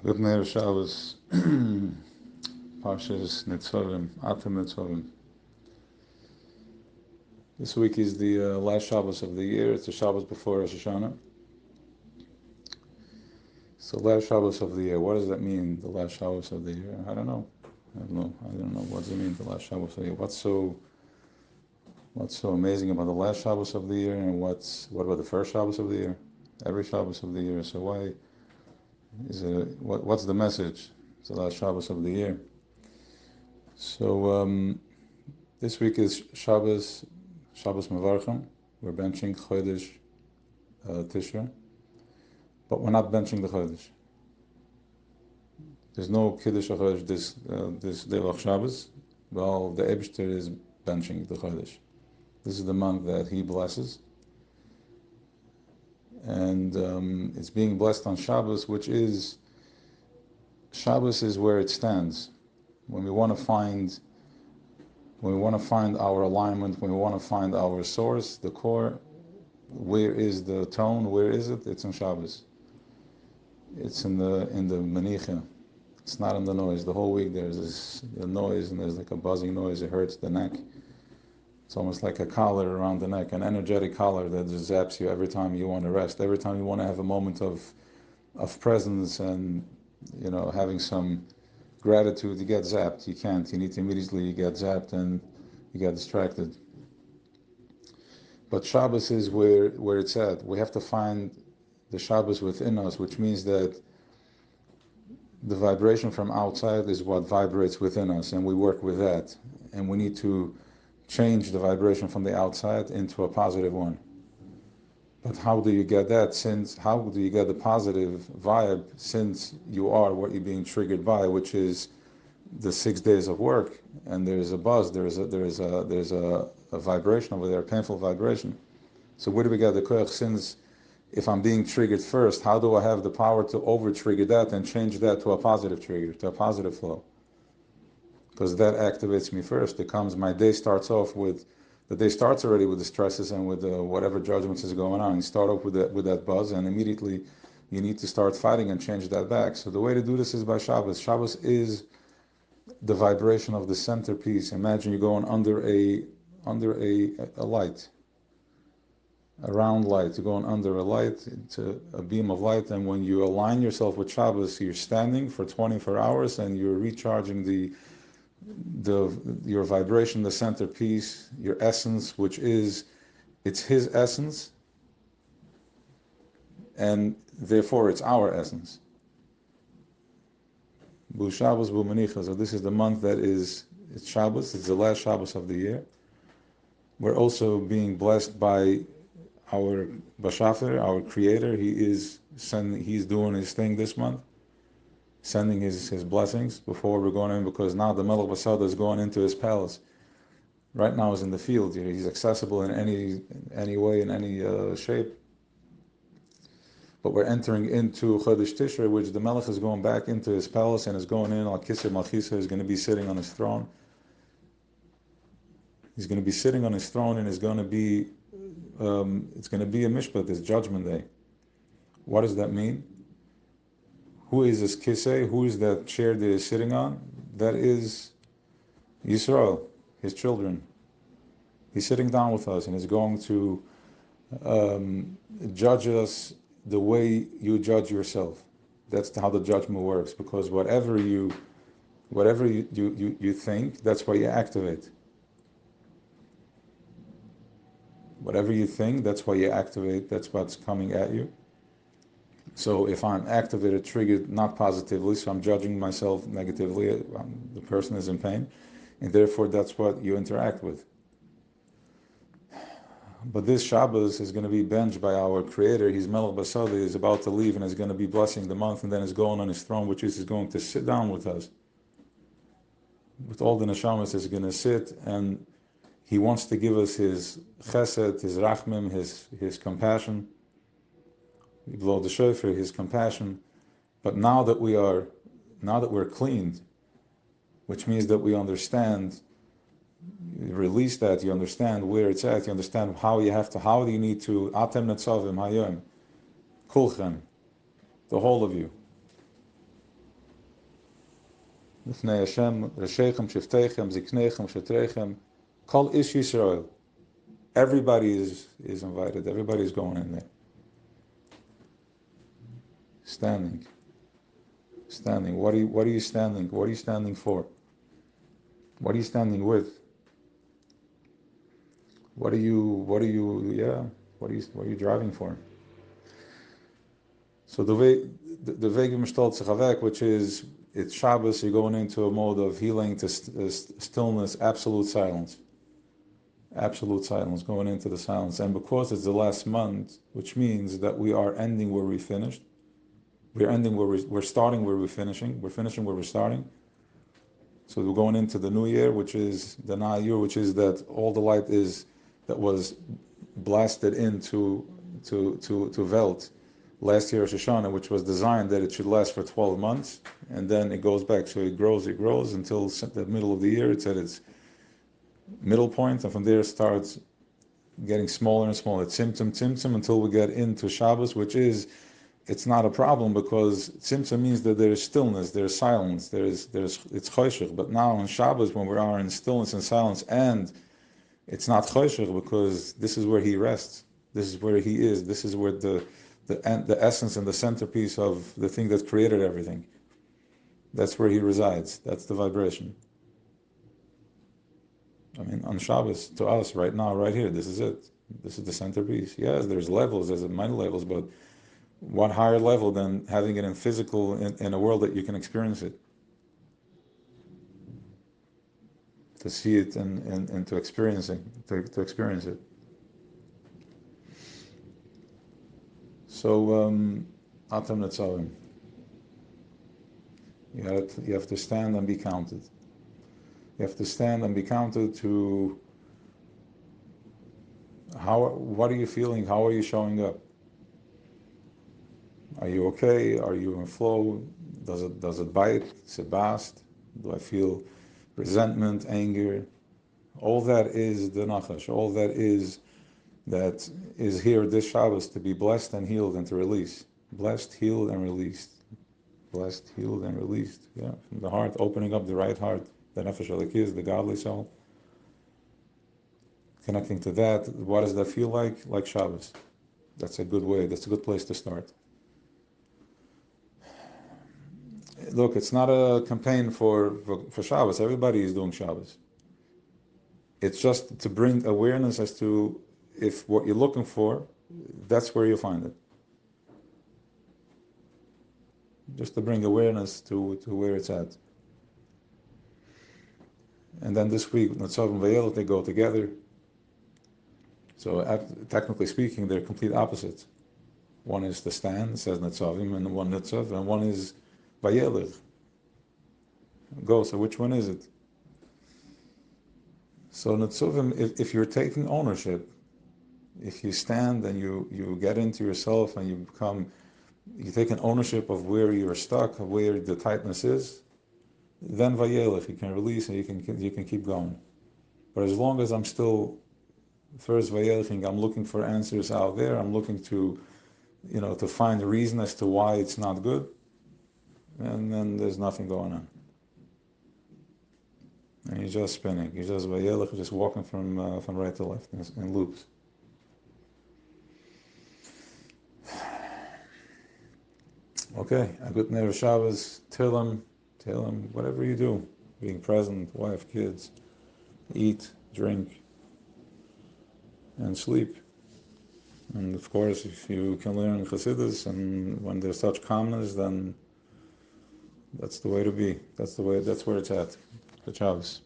Good Meir Shabbos, Parshas Ntzavim, Atem Ntzavim. This week is the last Shabbos of the year. It's the Shabbos before Rosh Hashanah. So last Shabbos of the year, what does that mean, the last Shabbos of the year? I don't know. I don't know. What does it mean, the last Shabbos of the year? What's so amazing about the last Shabbos of the year, and what about the first Shabbos of the year? Every Shabbos of the year. So why is it? What's the message? It's the last Shabbos of the year. So this week is Shabbos Mevarchim. We're benching Chodesh Tishrei, but we're not benching the Chodesh. There's no Kiddush HaChodesh this Vילך Shabbos. Well, the Eibishter is benching the Chodesh. This is the month that he blesses, and it's being blessed on Shabbos, which is Shabbos is where it stands. When we want to find our alignment, when we want to find our source, the core, where is the tone? Where is it? It's in Shabbos. It's in the Menicha. It's not in the noise. The whole week there's a noise, and there's like a buzzing noise. It hurts the neck. It's almost like a collar around the neck, an energetic collar that just zaps you every time you want to rest, every time you want to have a moment of presence and having some gratitude. You get zapped. You can't. You need to immediately get zapped and you get distracted. But Shabbos is where it's at. We have to find the Shabbos within us, which means that the vibration from outside is what vibrates within us, and we work with that. And we need to change the vibration from the outside into a positive one. But how do you get that? How do you get the positive vibe, since you are what you're being triggered by, which is the 6 days of work, and there's a buzz, there's a vibration over there, a painful vibration. So where do we get the koach? Since if I'm being triggered first, how do I have the power to over-trigger that and change that to a positive trigger, to a positive flow? Because that activates me first. My day starts off with, the day starts already with the stresses and with whatever judgments is going on. You start off with that buzz, and immediately you need to start fighting and change that back. So the way to do this is by Shabbos. Shabbos is the vibration of the centerpiece. Imagine you're going under a light, a round light. You're going under a light, into a beam of light, and when you align yourself with Shabbos, you're standing for 24 hours and you're recharging your vibration, the centerpiece, your essence, which is, it's his essence, and therefore it's our essence. Bu Shabbos, Bu Menicha. So this is the month that it's Shabbos. It's the last Shabbos of the year. We're also being blessed by our Bashafer, our Creator. He's doing his thing this month, sending his blessings before we're going in, because now the Melech Basada is going into his palace. Right now he's in the field. He's accessible in any way, in any shape. But we're entering into Chodesh Tishrei, which the Melech is going back into his palace and is going in. Al Kisei Malchisa is going to be sitting on his throne. He's going to be sitting on his throne, and it's going to be a mishpat, it's Judgment Day. What does that mean? Who is this Kisei? Who is that chair that he's sitting on? That is Yisrael, his children. He's sitting down with us and is going to judge us the way you judge yourself. That's how the judgment works, because whatever you think, that's what you activate. Whatever you think, that's what you activate, that's what's coming at you. So if I'm activated, triggered, not positively, so I'm judging myself negatively, the person is in pain, and therefore that's what you interact with. But this Shabbos is going to be benched by our Creator. He's Melech Basada, is about to leave and is going to be blessing the month, and then is going on his throne, which is he's going to sit down with us. With all the neshamas, is going to sit, and he wants to give us his chesed, his rachmim, his compassion. We blow the shofar, his compassion. But now that we're cleaned, which means that we understand, you release that, you understand where it's at, you understand how do you need to, Atem Netzavim Hayom, Kulchem, the whole of you. Lifnei Hashem, Reshechem, Shiftechem, Ziknechem, Shetrechem, Kol Ish Yisrael. Everybody is invited. Everybody is going in there. Standing. What are you standing? What are you standing for? What are you standing with? What are you driving for? So the Vegim Shtolz Chavek, which is, it's Shabbos, you're going into a mode of healing to stillness, absolute silence. Absolute silence, going into the silence. And because it's the last month, which means that we are ending where we finished. We're ending where we're starting where we're finishing. We're finishing where we're starting. So we're going into the new year, which is the Na'ayur, which is that all the light that was blasted into Welt last year, Rosh Hashanah, which was designed that it should last for 12 months, and then it goes back. So it grows until the middle of the year. It's at its middle point, and from there it starts getting smaller and smaller. Tzimtzum, until we get into Shabbos, which is, it's not a problem, because tzimtzum means that there is stillness, there is silence, it's choshech. But now on Shabbos, when we are in stillness and silence, and it's not choshech, because this is where he rests, this is where he is, this is where the essence and the centerpiece of the thing that created everything. That's where he resides. That's the vibration. I mean, on Shabbos, to us, right now, right here, this is it. This is the centerpiece. Yes, there's levels, there's many levels, but what higher level than having it in physical, in a world that you can experience it? To see it and to experience it. To experience it. So, Atam Netzavim. You have to stand and be counted. You have to stand and be counted to what are you feeling? How are you showing up? Are you okay? Are you in flow? Does it bite? Is it bast? Do I feel resentment, anger? All that is the nachash. All that is here this Shabbos, to be blessed and healed and to release. Blessed, healed, and released. Blessed, healed, and released. Yeah, from the heart, opening up the right heart, the nefesh elikis, the godly soul. Connecting to that, what does that feel like? Like Shabbos. That's a good way. That's a good place to start. Look, it's not a campaign for Shabbos. Everybody is doing Shabbos. It's just to bring awareness as to if what you're looking for, that's where you find it. Just to bring awareness to where it's at. And then this week, Ntzavim and Vayelach, they go together. So technically speaking, they're complete opposites. One is the stand, says Netzavim, and one Netzav, and one is Vayelach. Go, so which one is it? So Netzavim, if you're taking ownership, if you stand and you get into yourself and you take an ownership of where you're stuck, of where the tightness is, then Vayelach, you can release and you can keep going. But as long as I'm still first Vayelaching, I'm looking for answers out there, I'm looking to find a reason as to why it's not good, and then there's nothing going on. And you're just spinning. You're just Vayelach, just walking from right to left in loops. Okay, a good Never Shabbos, Tillim, whatever you do, being present, wife, kids, eat, drink, and sleep. And of course, if you can learn Chassidus, and when there's such calmness, then that's the way to be. That's where it's at. Good Shabbos.